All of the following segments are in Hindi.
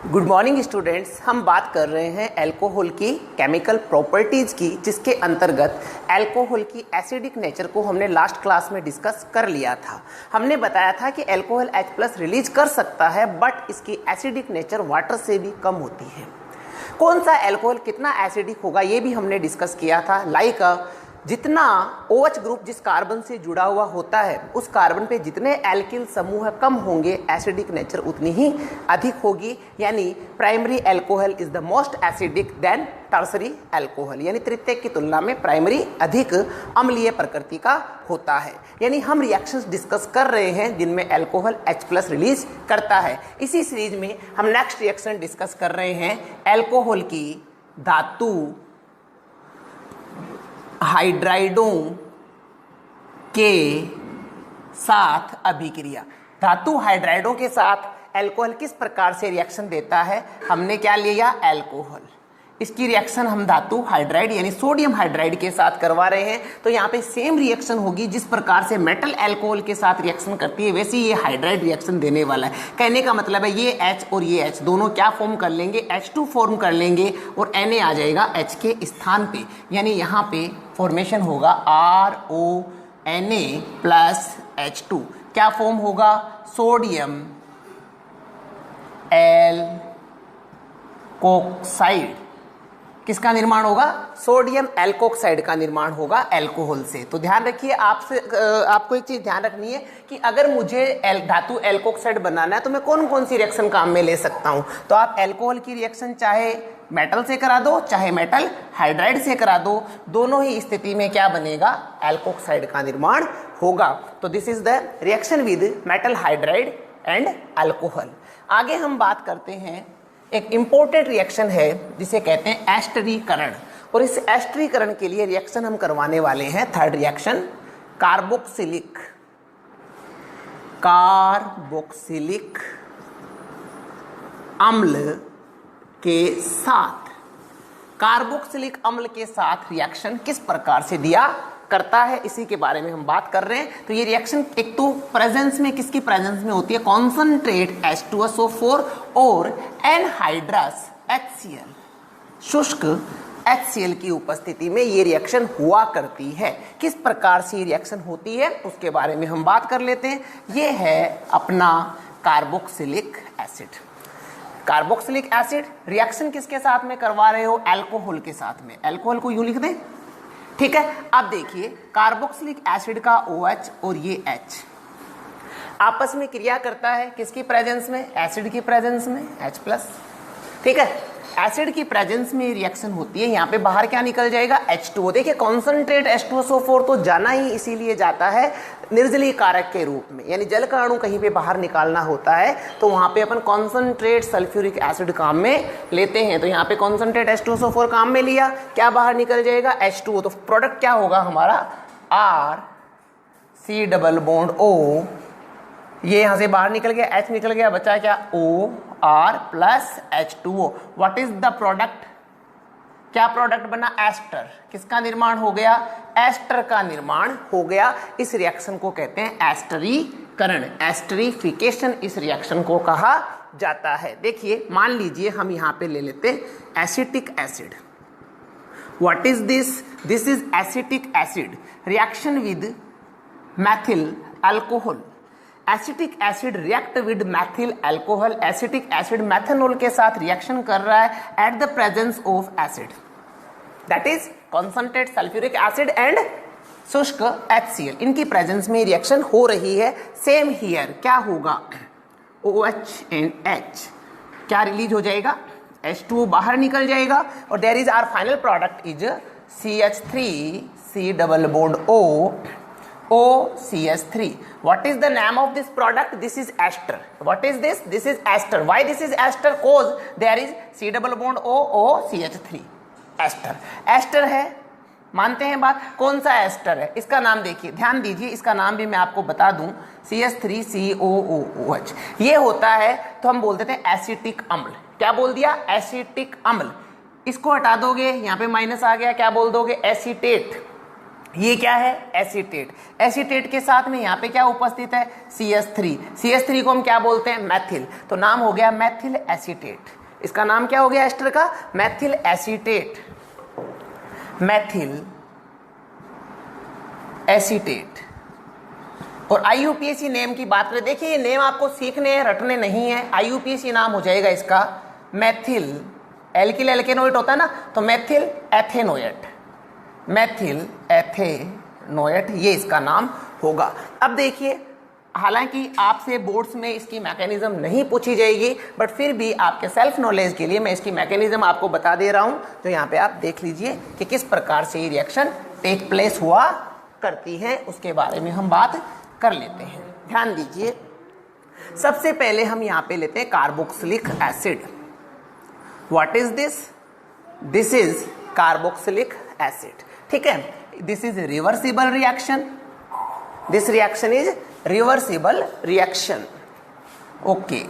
Good morning students. हम बात कर रहे हैं अल्कोहल की केमिकल प्रॉपर्टीज़ की, जिसके अंतर्गत अल्कोहल की एसिडिक नेचर को हमने लास्ट क्लास में डिस्कस कर लिया था। हमने बताया था कि अल्कोहल H+ रिलीज कर सकता है, बट इसकी एसिडिक नेचर वाटर से भी कम होती है। कौन सा अल्कोहल कितना एसिडिक होगा ये भी हमने डिस्कस किया था। लाइक जितना OH ग्रुप जिस कार्बन से जुड़ा हुआ होता है, उस कार्बन पे जितने एल्किल समूह कम होंगे, एसिडिक नेचर उतनी ही अधिक होगी। यानी primary alcohol is the most acidic then tertiary alcohol, यानी तृतीयक की तुलना में प्राइमरी अधिक अम्लीय प्रकृति का होता है। यानी हम रिएक्शंस डिस्कस कर रहे हैं जिनमें अल्कोहल H+ रिलीज करता है। इसी सीरीज में हम नेक्स्ट रिएक्शन डिस्कस कर रहे हैं अल्कोहल की धातु हाइड्राइडों के साथ अभिक्रिया। धातु हाइड्राइडों के साथ अल्कोहल किस प्रकार से रिएक्शन देता है? हमने क्या लिया? अल्कोहल। इसकी रिएक्शन हम धातु हाइड्राइड यानी सोडियम हाइड्राइड के साथ करवा रहे हैं। तो यहाँ पे सेम रिएक्शन होगी, जिस प्रकार से मेटल अल्कोहल के साथ रिएक्शन करती है वैसे ये हाइड्राइड रिएक्शन देने वाला है। कहने का मतलब है ये H और ये H दोनों क्या फॉर्म कर लेंगे? H2 फॉर्म कर लेंगे और Na आ जाएगा H के स्थान पे। यानी यहाँ पे फॉर्मेशन होगा RONA प्लस H2। क्या फॉर्म होगा? Sodium alkoxide. किसका निर्माण होगा? सोडियम एल्कोक्साइड का निर्माण होगा अल्कोहल से। तो ध्यान रखिए, आपको एक चीज ध्यान रखनी है कि अगर मुझे धातु एल्कोक्साइड बनाना है तो मैं कौन कौन सी रिएक्शन काम में ले सकता हूं। तो आप अल्कोहल की रिएक्शन चाहे मेटल से करा दो, चाहे मेटल हाइड्राइड से करा दो, दोनों ही स्थिति में क्या बनेगा? एल्कोक्साइड का निर्माण होगा। तो this is the reaction with metal hydride and alcohol. आगे हम बात करते हैं, एक इंपॉर्टेंट रिएक्शन है जिसे कहते हैं एस्टरीकरण। और इस एस्टरीकरण के लिए रिएक्शन हम करवाने वाले हैं थर्ड रिएक्शन कार्बोक्सिलिक अम्ल के साथ। कार्बोक्सिलिक अम्ल के साथ रिएक्शन किस प्रकार से दिया करता है, इसी के बारे में हम बात कर रहे हैं। तो ये रिएक्शन एक तो प्रेजेंस में, किसकी प्रेजेंस में होती है? कॉन्सनट्रेट H2SO4 और एनहाइड्रस HCl, शुष्क HCl की उपस्थिति में ये रिएक्शन हुआ करती है। किस प्रकार से ये रिएक्शन होती है उसके बारे में हम बात कर लेते हैं। ये है अपना carboxylic acid. Carboxylic acid reaction किसके साथ में करवा रहे हो? अल्कोहल के साथ में। अल्कोहल को यूं लिख दें, ठीक है। अब देखिए, कार्बोक्सिलिक एसिड का OH और ये H आपस में क्रिया करता है किसकी प्रेजेंस में? एसिड की प्रेजेंस में H+, ठीक है। एसिड की प्रेजेंस में रिएक्शन होती है। यहाँ पे बाहर क्या निकल जाएगा? H2O। देखिए, कॉन्सनट्रेट H2SO4 तो जाना ही इसीलिए जाता है निर्जलीय कारक के रूप में, यानी जल का अणु कहीं पे बाहर निकालना होता है तो वहाँ पे अपन कॉन्सनट्रेट सल्फ्यूरिक एसिड काम में लेते हैं। तो यहाँ पे कॉन्सनट्रेट H2SO4 काम में लिया, क्या बाहर निकल जाएगा? H2O। तो प्रोडक्ट क्या होगा हमारा? RC+O। ये यहाँ से बाहर निकल गया, H निकल गया, बचा क्या? OR plus H2O। What is the product? क्या प्रोडक्ट बना? एस्टर। किसका निर्माण हो गया? एस्टर का निर्माण हो गया। इस रिएक्शन को कहते हैं एस्टरीकरण, एस्टरीफिकेशन इस रिएक्शन को कहा जाता है। देखिए, मान लीजिए हम यहाँ पे ले लेते हैं acetic acid. What is this? This is acetic acid reaction with Maithil alcohol. Acetic acid react with Maithil alcohol. Acetic acid methanol के साथ रिएक्शन कर रहा है at the presence of acid, that is concentrate sulphuric acid and शुष्क HCl। इनकी प्रेजेंस में रिएक्शन हो रही है। सेम हियर क्या होगा? OH एंड H क्या रिलीज हो जाएगा? H2O बाहर निकल जाएगा और there is our final product is CH3C+O OCH3. What is the name of this product? This is ester. What is this? This is ester. Why this is ester? Cause there is C+O CH3. ester. ester है, मानते हैं बात। कौन सा एस्टर है? इसका नाम देखिए, ध्यान दीजिए, इसका नाम भी मैं आपको बता दूं, CH3COOH। ये होता है तो हम बोलते थे एसिटिक अम्ल। क्या बोल दिया? एसिटिक अम्ल। इसको हटा दोगे, यहाँ पे माइनस आ गया, क्या बोल दोगे? एसीटेट। ये क्या है? एसीटेट। एसीटेट के साथ में यहाँ पे क्या उपस्थित है? CH3। CH3 को हम क्या बोलते हैं? मैथिल। तो नाम हो गया मैथिल एसीटेट। इसका नाम क्या हो गया एस्टर का? मैथिल एसीटेट। मैथिल एसीटेट। और IUPAC नेम की बात करें, देखिए ये नेम आपको सीखने हैं, रटने नहीं है। IUPAC नाम हो जाएगा इसका मैथिल, एल्किल एल्केनोइड होता है ना, तो मैथिल एथेनोएट। मैथिल एथेनोएट ये इसका नाम होगा। अब देखिए, हालांकि आपसे बोर्ड्स में इसकी मैकेनिज्म नहीं पूछी जाएगी, बट फिर भी आपके सेल्फ नॉलेज के लिए मैं इसकी मैकेनिज्म आपको बता दे रहा हूं। तो यहाँ पे आप देख लीजिए कि किस प्रकार से ये रिएक्शन टेक प्लेस हुआ करती है, उसके बारे में हम बात कर लेते हैं। ध्यान दीजिए, सबसे पहले हम यहाँ पे लेते हैं carboxylic acid. What is this? This is carboxylic acid. ठीक है, this is reversible reaction. This reaction is reversible reaction. Okay,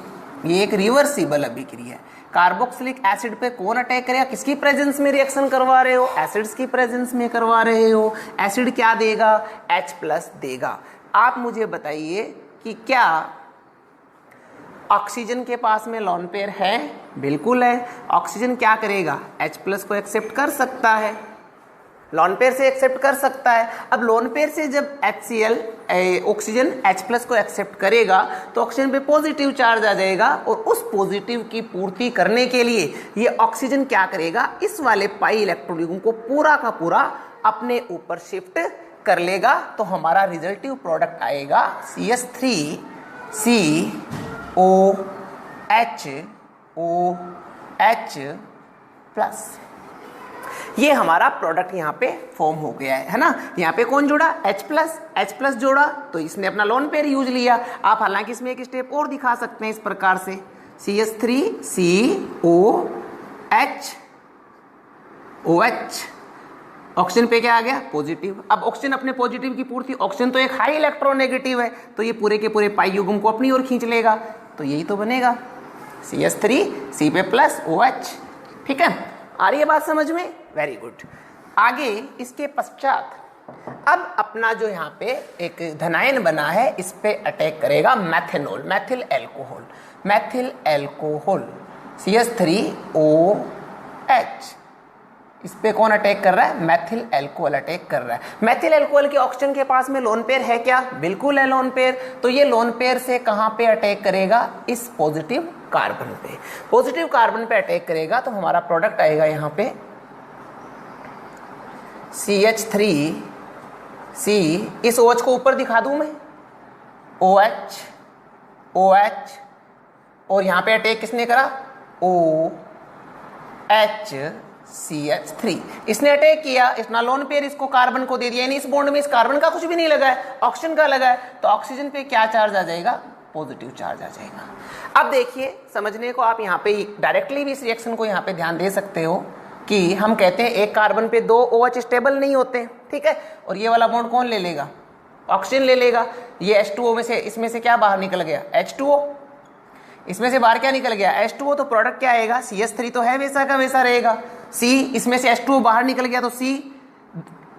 ये एक रिवर्सिबल अभिक्रिया है। कार्बोक्सिलिक एसिड पे कौन अटैक करेगा? किसकी प्रेजेंस में रिएक्शन करवा रहे हो? एसिड्स की प्रेजेंस में करवा रहे हो। एसिड क्या देगा? H+ देगा। आप मुझे बताइए कि क्या ऑक्सीजन के पास में लोन पेयर है? बिल्कुल है। ऑक्सीजन क्या करेगा? H+ को एक्सेप्ट कर सकता है, लोन पेयर से एक्सेप्ट कर सकता है। अब लोन पेयर से जब HCl ऑक्सीजन H+ को एक्सेप्ट करेगा तो ऑक्सीजन पे पॉजिटिव चार्ज आ जाएगा, और उस पॉजिटिव की पूर्ति करने के लिए ये ऑक्सीजन क्या करेगा? इस वाले पाई इलेक्ट्रॉन को पूरा का पूरा अपने ऊपर शिफ्ट कर लेगा। तो हमारा रिजल्टिव प्रोडक्ट आएगा CH3COH+। ये हमारा प्रोडक्ट यहाँ पे फॉर्म हो गया है ना। यहाँ पे कौन जुड़ा? H+ जोड़ा, तो इसने अपना लोन पेयर यूज लिया। आप हालांकि इसमें एक स्टेप और दिखा सकते हैं इस प्रकार से, CH3COH। ऑक्सीजन पे क्या आ गया? पॉजिटिव। अब ऑक्सीजन अपने पॉजिटिव की पूर्ति, ऑक्सीजन तो एक हाई इलेक्ट्रोनेगेटिव है, तो ये पूरे के पूरे पाई युग्म को अपनी ओर खींच लेगा, तो यही तो बनेगा CH3 C पे प्लस OH। ठीक है, आ रही है बात समझ में? Very good. आगे इसके पश्चात अब अपना जो यहाँ पे एक धनायन बना है, इस पे अटैक करेगा methanol, Maithil alcohol. Maithil alcohol CH3OH, इस पे कौन अटैक कर रहा है? मैथिल एल्कोहल अटैक कर रहा है। मैथिल एल्कोहल के ऑक्सीजन के पास में लोन पेयर है क्या? बिल्कुल है लोन पेयर। तो ये लोन पेयर से कहां पे अटैक करेगा? इस पॉजिटिव कार्बन पे। पॉजिटिव कार्बन पे अटैक करेगा तो हमारा प्रोडक्ट आएगा यहां पे CH3C। इस OH को ऊपर दिखा दूं मैं, OH, और यहां पे अटैक किसने करा? OHCH3। इसने अटैक किया, इसना लोन पेयर इसको कार्बन को दे दिया, यानी इस बॉन्ड में इस कार्बन का कुछ भी नहीं लगा है, ऑक्सीजन का लगा है, तो ऑक्सीजन पे क्या चार्ज आ जाएगा? पॉजिटिव चार्ज आ जाएगा। अब देखिए, समझने को आप यहाँ पे डायरेक्टली भी इस रिएक्शन को यहाँ पे ध्यान दे सकते हो कि हम कहते हैं एक कार्बन पे 2 OH स्टेबल नहीं होते, ठीक है, और ये वाला बॉन्ड कौन ले लेगा? ऑक्सीजन ले लेगा। ये H2O में से, इसमें से क्या बाहर निकल गया? H2O। इसमें से बाहर क्या निकल गया? H2O। तो प्रोडक्ट क्या आएगा? CH3 तो है वैसा का वैसा रहेगा। C, इसमें से H2O बाहर निकल गया तो C,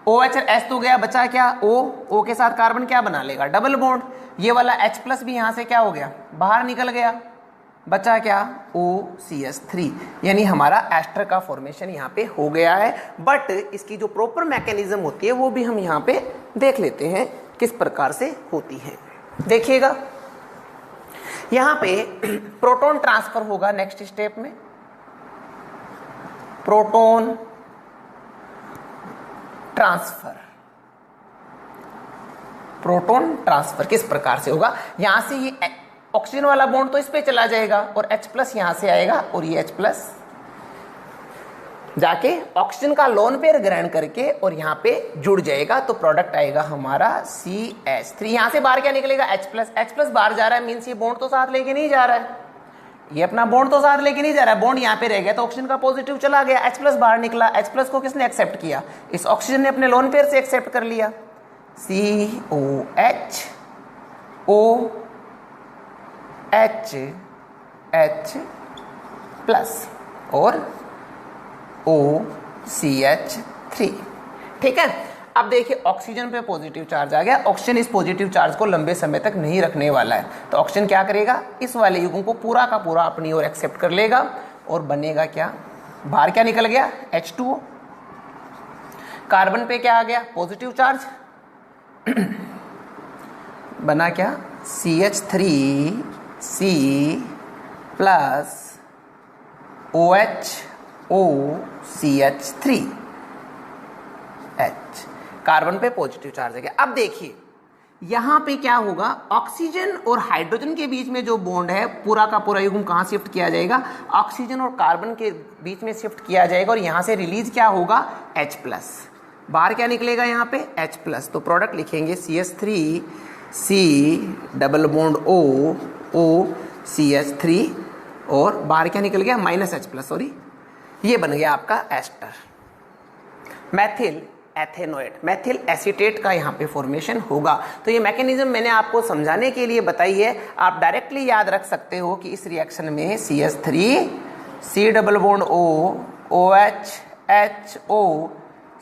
OH H तो गया, बचा क्या? O के साथ कार्बन क्या बना लेगा? Double bond. ये वाला H+ भी यहां से क्या हो गया? बाहर निकल गया, बचा क्या? OCH3। यानी हमारा एस्टर का फॉर्मेशन यहाँ पे हो गया है। बट इसकी जो प्रॉपर मैकेनिज्म होती है वो भी हम यहाँ पे देख लेते हैं किस प्रकार से होती है। देखिएगा, यहाँ पे प्रोटॉन ट्रांसफर होगा नेक्स्ट स्टेप में। प्रोटॉन ट्रांसफर, प्रोटॉन ट्रांसफर किस प्रकार से होगा? यहां से ये ऑक्सीजन वाला बॉन्ड तो इस पे चला जाएगा और H+ यहां से आएगा, और ये H+ जाके ऑक्सीजन का लोन पेयर ग्रहण करके और यहां पे जुड़ जाएगा, तो प्रोडक्ट आएगा हमारा CH3। यहां से बाहर क्या निकलेगा? H+ बाहर जा रहा है, मीन्स ये बॉन्ड तो साथ लेके नहीं जा रहा है, ये अपना बॉन्ड तो साथ लेके नहीं जा रहा है, बॉन्ड यहाँ पे रह गया, तो ऑक्सीजन का पॉजिटिव चला गया, H+ बाहर निकला। H+ को किसने एक्सेप्ट किया? इस ऑक्सीजन ने अपने लोन पेयर से एक्सेप्ट कर लिया। COH OH और OCH3। ठीक है, अब देखिए ऑक्सीजन पे पॉजिटिव चार्ज आ गया, ऑक्सीजन इस पॉजिटिव चार्ज को लंबे समय तक नहीं रखने वाला है, तो ऑक्सीजन क्या करेगा, इस वाले युग्म को पूरा का पूरा अपनी ओर एक्सेप्ट कर लेगा और बनेगा क्या, बाहर क्या निकल गया, H2O। कार्बन पे क्या आ गया, पॉजिटिव चार्ज, बना क्या, CH3C plus OHO CH3H। Carbon पे पॉजिटिव चार्ज है। अब देखिए यहां पे क्या होगा, ऑक्सीजन और हाइड्रोजन के बीच में जो बॉन्ड है पूरा का पूरा युग्म कहां शिफ्ट किया जाएगा, ऑक्सीजन और कार्बन के बीच में शिफ्ट किया जाएगा और यहां से रिलीज क्या होगा, H प्लस। बाहर क्या निकलेगा यहाँ पे, H प्लस। तो प्रोडक्ट लिखेंगे CH3C double bond O CH3 और बाहर क्या निकल गया, -H प्लस, सॉरी, ये बन गया आपका ester. Methyl ethanoate, methyl acetate का यहाँ पे फॉर्मेशन होगा। तो ये मैकेनिज्म मैंने आपको समझाने के लिए बताई है, आप डायरेक्टली याद रख सकते हो कि इस रिएक्शन में CH3C double bond O OH HO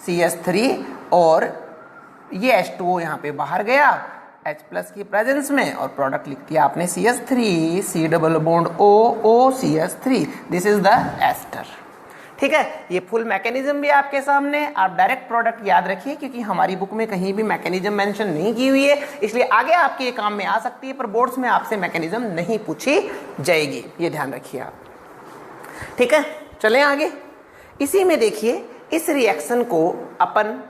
CH3 और ये H2O यहाँ पे बाहर गया H प्लस की प्रेजेंस में और प्रोडक्ट लिख दिया आपने CH3C double bond O CH3, this is the ester. ठीक है, ये फुल मैकेनिज्म भी आपके सामने, आप डायरेक्ट प्रोडक्ट याद रखिए क्योंकि हमारी बुक में कहीं भी मैकेनिज्म मेंशन नहीं की हुई है, इसलिए आगे आपके ये काम में आ सकती है पर बोर्ड्स में आपसे मैकेनिज्म नहीं पूछी जाएगी, ये ध्यान रखिए आप। ठीक है, चलें आगे। इसी में देखिए इस रिएक्शन को अपन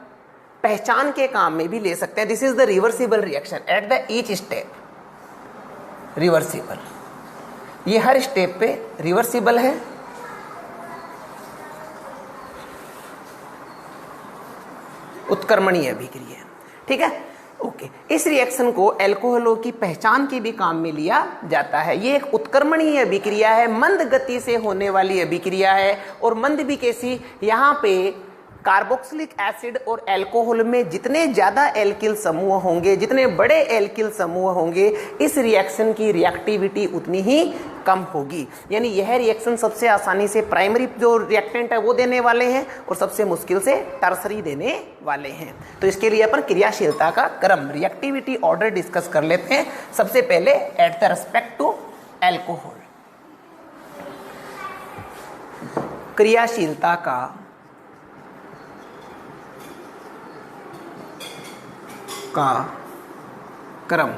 पहचान के काम में भी ले सकते हैं। This is the reversible reaction at the each step, reversible, ये हर स्टेप पे रिवर्सिबल है। उत्क्रमणीय अभिक्रिया, ठीक है, ओके। इस रिएक्शन को अल्कोहलों की पहचान के भी काम में लिया जाता है। ये एक उत्क्रमणीय अभिक्रिया है, मंद गति से होने वाली अभिक्रिया है और मंद भी कैसी, यहाँ पे कार्बोक्सिलिक एसिड और अल्कोहल में जितने ज्यादा एल्किल समूह होंगे, जितने बड़े एल्किल समूह होंगे, इस रिएक्शन की रिएक्टिविटी उतनी ही कम होगी। यानी यह रिएक्शन सबसे आसानी से प्राइमरी जो रिएक्टेंट है वो देने वाले हैं और सबसे मुश्किल से टर्सरी देने वाले हैं। तो इसके लिए अपन क्रियाशीलता का क्रम, रिएक्टिविटी ऑर्डर डिस्कस कर लेते हैं। सबसे पहले at the respect to alcohol, क्रियाशीलता का क्रम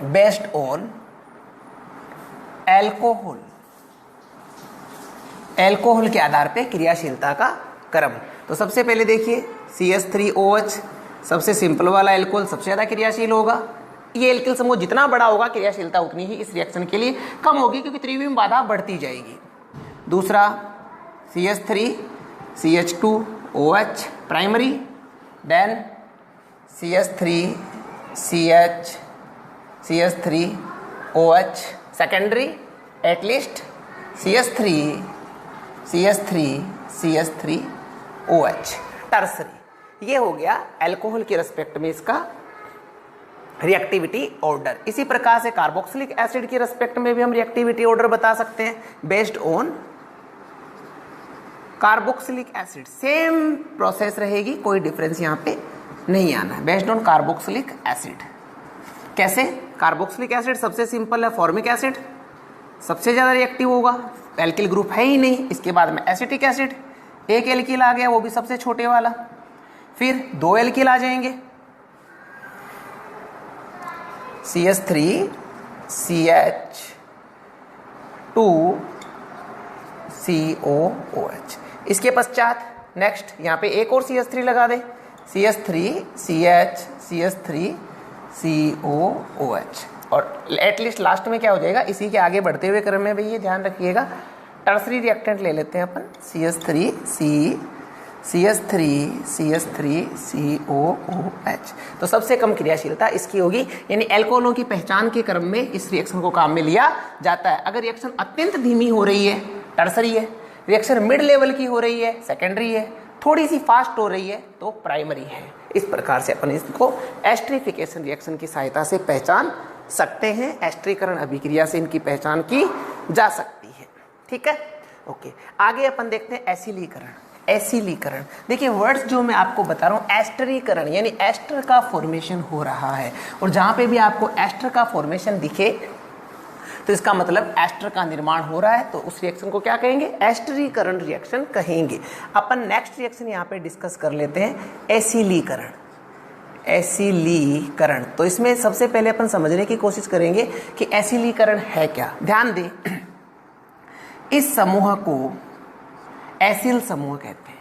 बेस्ड ऑन अल्कोहल, अल्कोहल के आधार पे क्रियाशीलता का क्रम। तो सबसे पहले देखिए CH3OH सबसे सिंपल वाला अल्कोहल सबसे ज्यादा क्रियाशील होगा। ये एल्किल समूह जितना बड़ा होगा क्रियाशीलता उतनी ही इस रिएक्शन के लिए कम होगी क्योंकि त्रिविम बाधा बढ़ती जाएगी। दूसरा CH3CH2OH primary, then CH3OH secondary, at least CH3OH tertiary. ये हो गया अल्कोहल के रेस्पेक्ट में इसका रिएक्टिविटी ऑर्डर। इसी प्रकार से कार्बोक्सिलिक एसिड के रेस्पेक्ट में भी हम रिएक्टिविटी ऑर्डर बता सकते हैं based on carboxylic acid. Same process रहेगी, कोई डिफरेंस यहाँ पे नहीं आना है। बेस्ड ऑन कार्बोक्सिलिक एसिड, कैसे, कार्बोक्सिलिक एसिड सबसे सिंपल है, फॉर्मिक एसिड सबसे ज्यादा रिएक्टिव होगा, एल्किल ग्रुप है ही नहीं। इसके बाद में एसिटिक एसिड, एक एल्किल आ गया वो भी सबसे छोटे वाला, फिर दो एल्किल आ जाएंगे CH3CH2COOH। इसके पश्चात नेक्स्ट यहाँ पे एक और CH3 लगा दे, CH3CH3COOH और एटलीस्ट लास्ट में क्या हो जाएगा, इसी के आगे बढ़ते हुए क्रम में भैया ध्यान रखिएगा टर्सरी रिएक्टेंट ले लेते हैं अपन CH3CH3COOH। तो सबसे कम क्रियाशीलता इसकी होगी, यानी अल्कोहलों की पहचान के क्रम में इस रिएक्शन को काम में लिया जाता है। अगर रिएक्शन अत्यंत धीमी हो रही है टर्सरी है, रिएक्शन मिड लेवल की हो रही है सेकेंडरी है, थोड़ी सी फास्ट हो रही है तो प्राइमरी है। इस प्रकार से अपन इसको एस्ट्रिफिकेशन रिएक्शन की सहायता से पहचान सकते हैं। एस्ट्रीकरण अभिक्रिया से इनकी पहचान की जा सकती है। ठीक है, ओके। आगे अपन देखते हैं एसिलीकरण। एसिलीकरण। देखिए वर्ड्स जो मैं आपको बता रहा हूँ, एस्टरीकरण यानी एस्टर का फॉर्मेशन हो रहा है, और जहाँ पे भी आपको एस्टर का फॉर्मेशन दिखे तो इसका मतलब एस्टर का निर्माण हो रहा है, तो उस रिएक्शन को क्या कहेंगे, एस्टरीकरण रिएक्शन कहेंगे। अपन नेक्स्ट रिएक्शन यहाँ पे डिस्कस कर लेते हैं, एसिलीकरण। एसिलीकरण, तो इसमें सबसे पहले अपन समझने की कोशिश करेंगे कि एसिलीकरण है क्या। ध्यान दें, इस समूह को एसिल समूह कहते हैं।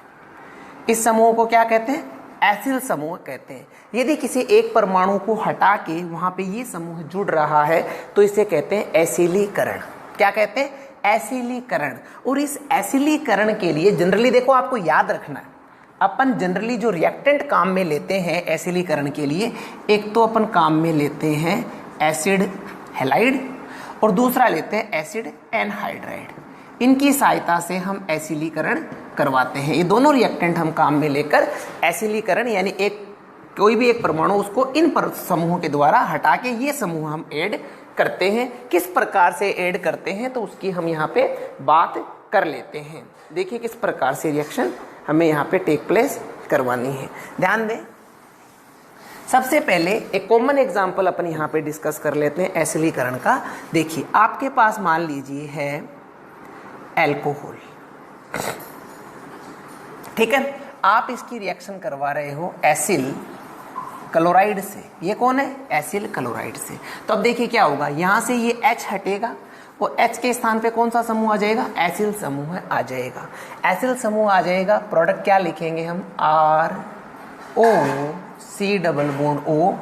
इस समूह को क्या कहते हैं, एसिल समूह कहते हैं। यदि किसी एक परमाणु को हटा के वहां पे ये समूह जुड़ रहा है तो इसे कहते हैं एसिलीकरण। क्या कहते हैं, एसिलीकरण। और इस एसिलीकरण के लिए जनरली देखो आपको याद रखना है, अपन जनरली जो रिएक्टेंट काम में लेते हैं एसिलीकरण के लिए, एक तो अपन काम में लेते हैं एसिड हैलाइड और दूसरा लेते हैं एसिड एनहाइड्राइड। इनकी सहायता से हम एसिलीकरण करवाते हैं। ये दोनों रिएक्टेंट हम काम में लेकर एसिलीकरण यानी एक कोई भी एक परमाणु उसको इन पर समूह के द्वारा हटा के ये समूह हम ऐड करते हैं। किस प्रकार से ऐड करते हैं तो उसकी हम यहाँ पे बात कर लेते हैं। देखिए किस प्रकार से रिएक्शन हमें यहाँ पे टेक प्लेस करवानी है। ध्यान दें, सबसे पहले एक कॉमन एग्जाम्पल अपन यहाँ पे डिस्कस कर लेते हैं एसिलीकरण का। देखिए आपके पास मान लीजिए है एल्कोहल, ठीक है, आप इसकी रिएक्शन करवा रहे हो एसिल क्लोराइड से। ये कौन है, एसिल क्लोराइड से। तो अब देखिए क्या होगा, यहाँ से ये H हटेगा और H के स्थान पे कौन सा समूह आ जाएगा, एसिल समूह आ जाएगा। एसिल समूह आ जाएगा, प्रोडक्ट क्या लिखेंगे हम, ROC⋯OR।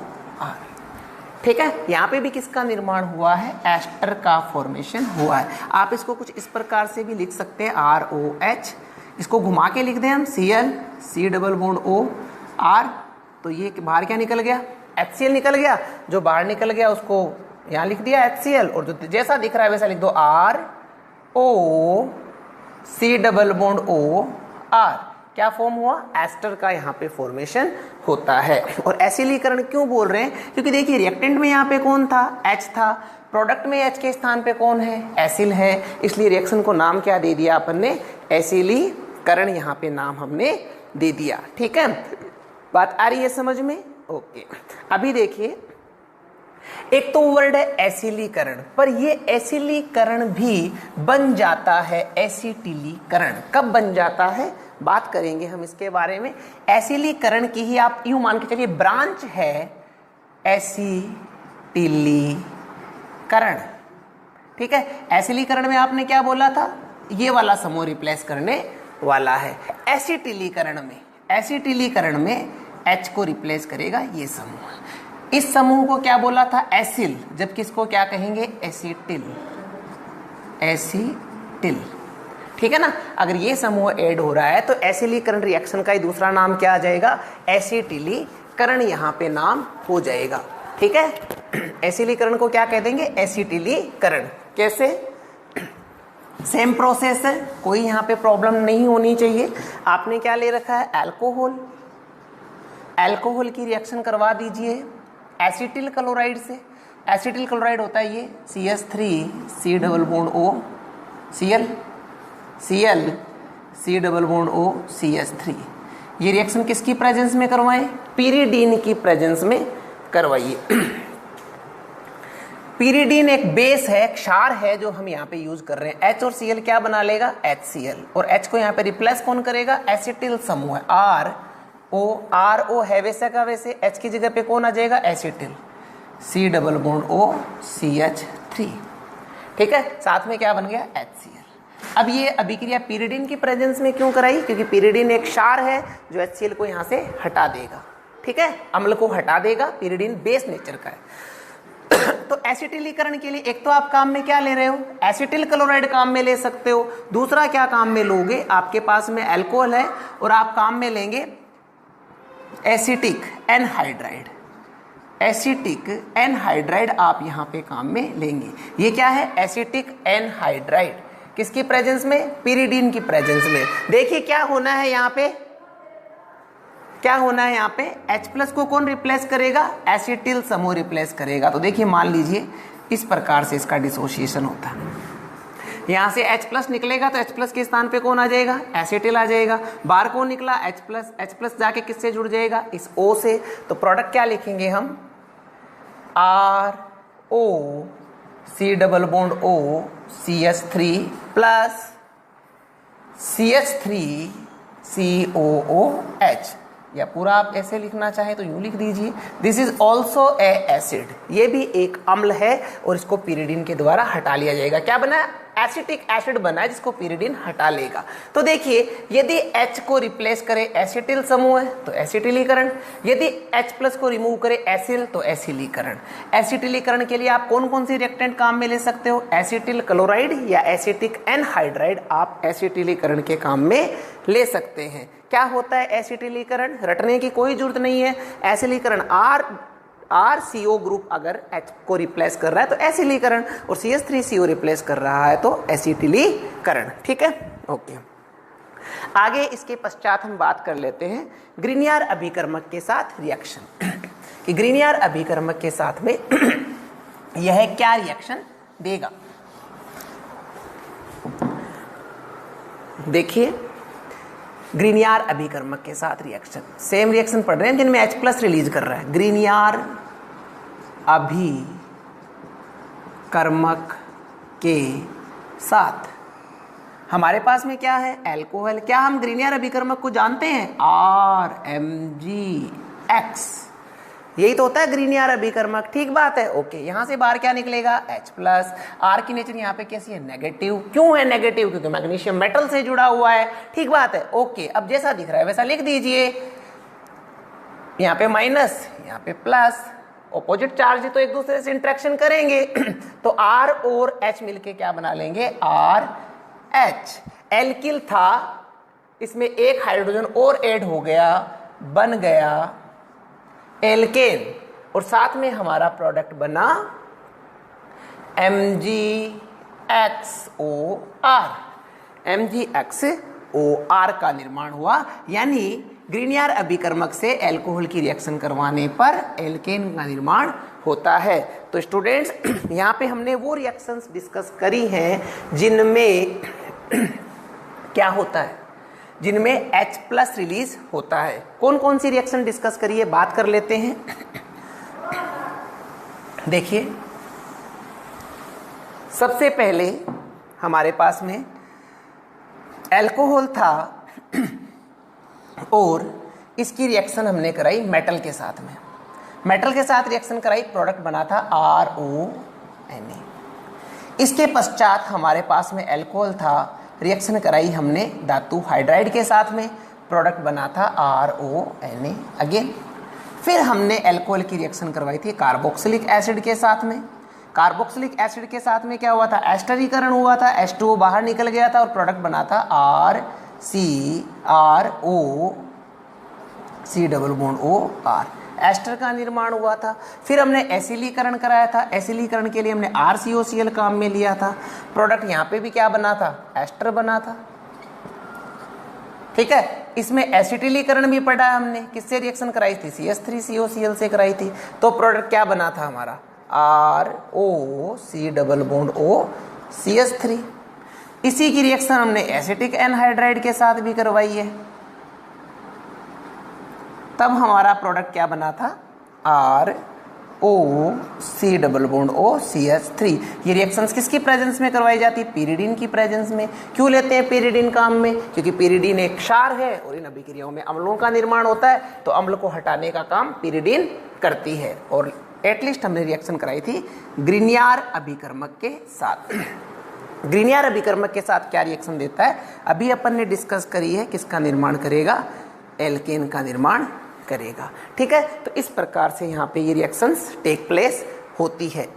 ठीक है, यहाँ पे भी किसका निर्माण हुआ है, एस्टर का फॉर्मेशन हुआ है। आप इसको कुछ इस प्रकार से भी लिख सकते हैं ROH, इसको घुमा के लिख दें हम Cl≡COR। तो ये बाहर क्या निकल गया, HCl निकल गया। जो बाहर निकल गया उसको यहाँ लिख दिया HCl, और जो जैसा दिख रहा है वैसा लिख दो ROC≯OR। क्या फॉर्म हुआ, एस्टर का यहाँ पे फॉर्मेशन होता है। और एसिलीकरण क्यों बोल रहे हैं, क्योंकि देखिए रिएक्टेंट में यहाँ पे कौन था, H था, प्रोडक्ट में H के स्थान पे कौन है, एसिल है, इसलिए रिएक्शन को नाम क्या दे दिया अपन ने, एसिलीकरण यहाँ पे नाम हमने दे दिया। ठीक है, बात आ रही है समझ में, ओके। अभी देखिए एक तो वर्ड है एसिलीकरण, पर ये एसिलीकरण भी बन जाता है एसिटिलीकरण। कब बन जाता है, बात करेंगे हम इसके बारे में। एसिलीकरण की ही आप यूं मान के चलिए ब्रांच है एसिटिलीकरण। ठीक है, एसिलीकरण में आपने क्या बोला था, ये वाला समूह रिप्लेस करने वाला है। एसिटिलीकरण में H को रिप्लेस करेगा ये समूह। इस समूह को क्या बोला था, एसिल, जबकि इसको क्या कहेंगे, एसिटिल। ठीक है ना, अगर ये समूह ऐड हो रहा है तो एसिलीकरण रिएक्शन का ही दूसरा नाम क्या आ जाएगा, एसिटिलीकरण यहाँ पे नाम हो जाएगा। ठीक है, एसिलीकरण को क्या कह देंगे, एसिटिलीकरण। कैसे, सेम प्रोसेस है, कोई यहाँ पे प्रॉब्लम नहीं होनी चाहिए। आपने क्या ले रखा है, अल्कोहल, अल्कोहल की रिएक्शन करवा दीजिए एसिटिल क्लोराइड से। एसिटिल क्लोराइड होता है ये CH3 CH3। ये रिएक्शन किसकी प्रेजेंस में करवाएं, पीरिडीन की प्रेजेंस में करवाइए। पीरिडीन एक बेस है, क्षार है जो हम यहाँ पे यूज कर रहे हैं। H और Cl क्या बना लेगा, HCl, और H को यहाँ पे रिप्लेस कौन करेगा, एसिटिल समूह है, RO है वैसे का वैसे, H की जगह पे कौन आ जाएगा, एसिटिल, C≡OCH3। ठीक है, साथ में क्या बन गया, HCl। अब ये अभिक्रिया पीरिडीन की प्रेजेंस में क्यों कराई, क्योंकि पीरिडीन एक क्षार है जो HCl को यहाँ से हटा देगा। ठीक है, अम्ल को हटा देगा, पीरिडीन बेस नेचर का है। तो एसिटिलीकरण के लिए एक तो आप काम में क्या ले रहे हो, एसिटिल क्लोराइड काम में ले सकते हो। दूसरा क्या काम में लोगे, आपके पास में अल्कोहल है और आप काम में लेंगे एसिटिक एनहाइड्राइड। एसिटिक एनहाइड्राइड आप यहाँ पे काम में लेंगे। ये क्या है, एसिटिक एनहाइड्राइड, किसकी प्रेजेंस में, पीरिडीन की प्रेजेंस में। देखिए क्या होना है यहाँ पे, क्या होना है यहाँ पे, H+ को कौन रिप्लेस करेगा, एसिटिल समूह रिप्लेस करेगा। तो देखिए मान लीजिए इस प्रकार से इसका डिसोसिएशन होता है। यहाँ से H+ निकलेगा तो H+ के स्थान पे कौन आ जाएगा, एसिटिल आ जाएगा। बाहर कौन निकला, H+ जाके किससे जुड़ जाएगा, इस O से। तो प्रोडक्ट क्या लिखेंगे हम, RO C double bond O CH3 plus CH3 COOH, या पूरा आप ऐसे लिखना चाहे तो यूं लिख दीजिए, this is also a acid, ये भी एक अम्ल है और इसको पिरिडिन के द्वारा हटा लिया जाएगा। क्या बना, एसिटिक एसिड बना है जिसको पिरिडिन हटा लेगा। तो देखिए यदि H को रिप्लेस करे एसिटिल समूह है तो एसिटिलीकरण, यदि H+ को रिमूव करे एसिल तो एसिलीकरण। एसिटिलीकरण के लिए आप कौन कौन सी रिएक्टेंट काम में ले सकते हो, एसिटिल क्लोराइड या एसिटिक एनहाइड्राइड आप एसिटिलीकरण के काम में ले सकते हैं। क्या होता है एसिटिलीकरण, रटने की कोई जरूरत नहीं है। एसिलीकरण RCO ग्रुप अगर H को रिप्लेस कर रहा है तो एसिलीकरण, और CH3CO रिप्लेस कर रहा है तो एसिटिलीकरण। ठीक है, ओके। आगे इसके पश्चात हम बात कर लेते हैं ग्रिनियर अभिकर्मक के साथ रिएक्शन कि ग्रिनियर अभिकर्मक के साथ में यह क्या रिएक्शन देगा। देखिए ग्रिनियर अभिकर्मक के साथ रिएक्शन, सेम रिएक्शन पढ़ रहे हैं जिनमें H+ रिलीज कर रहा है। ग्रिनियर अभिकर्मक के साथ हमारे पास में क्या है, एल्कोहल। क्या हम ग्रिनियर अभिकर्मक को जानते हैं, RMgX, यही तो होता है ग्रिनियर अभिकर्मक। ठीक बात है, ओके। यहां से बाहर क्या निकलेगा, H+। R की नेचर यहाँ पे कैसी है, नेगेटिव। क्यों है नेगेटिव, क्योंकि मैग्नीशियम मेटल से जुड़ा हुआ है। ठीक बात है, ओके। अब जैसा दिख रहा है वैसा लिख दीजिए, यहाँ पे माइनस, यहाँ पे प्लस, ऑपोजिट चार्ज तो एक दूसरे से इंटरेक्शन करेंगे तो R और H मिलके क्या बना लेंगे, RH। एल्किल था, इसमें एक हाइड्रोजन और ऐड हो गया, बन गया एल्केन, और साथ में हमारा प्रोडक्ट बना MgXOR। MgXOR का निर्माण हुआ, यानी ग्रिनियर अभिकर्मक से अल्कोहल की रिएक्शन करवाने पर एल्केन का निर्माण होता है। तो स्टूडेंट्स यहाँ पे हमने वो रिएक्शंस डिस्कस करी हैं जिनमें क्या होता है, जिनमें H+ रिलीज होता है। कौन कौन सी रिएक्शन डिस्कस करिए, बात कर लेते हैं। देखिए सबसे पहले हमारे पास में अल्कोहल था और इसकी रिएक्शन हमने कराई मेटल के साथ में। मेटल के साथ रिएक्शन कराई, प्रोडक्ट बना था RONA। इसके पश्चात हमारे पास में अल्कोहल था, रिएक्शन कराई हमने धातु हाइड्राइड के साथ में, प्रोडक्ट बना था RONA अगेन। फिर हमने अल्कोहल की रिएक्शन करवाई थी कार्बोक्सिलिक एसिड के साथ में। कार्बोक्सिलिक एसिड के साथ में क्या हुआ था, एस्टरीकरण हुआ था, H2O बाहर निकल गया था और प्रोडक्ट बना था RCROCOR, एस्टर का निर्माण हुआ था। फिर हमने एसिलीकरण कराया था, एसिलीकरण के लिए हमने RCOCl काम में लिया था, प्रोडक्ट यहाँ पे भी क्या बना था, एस्टर बना था। ठीक है, इसमें एसिटिलीकरण भी पढ़ा हमने, किससे रिएक्शन कराई थी, CH3COCl से कराई थी। तो प्रोडक्ट क्या बना था हमारा, ROC+O इसी की रिएक्शन हमने एसिटिक एनहाइड्राइड के साथ भी करवाई है, तब हमारा प्रोडक्ट क्या बना था, ROC+O ये रिएक्शंस किसकी प्रेजेंस में करवाई जाती है, पिरिडीन की प्रेजेंस में। क्यों लेते हैं पिरिडीन काम में, क्योंकि पिरिडीन एक क्षार है और इन अभिक्रियाओं में अम्लों का निर्माण होता है, तो अम्ल को हटाने का काम पिरिडीन करती है। और एटलीस्ट हमने रिएक्शन कराई थी ग्रिनियर अभिकर्मक के साथ। ग्रिनियर अभिकर्मक के साथ क्या रिएक्शन देता है, अभी अपन ने डिस्कस करी है, किसका निर्माण करेगा, एल्केन का निर्माण करेगा। ठीक है, तो इस प्रकार से यहाँ पे ये रिएक्शंस टेक प्लेस होती है।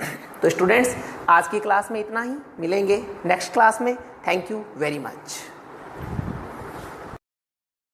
तो स्टूडेंट्स आज की क्लास में इतना ही, मिलेंगे नेक्स्ट क्लास में। Thank you very much.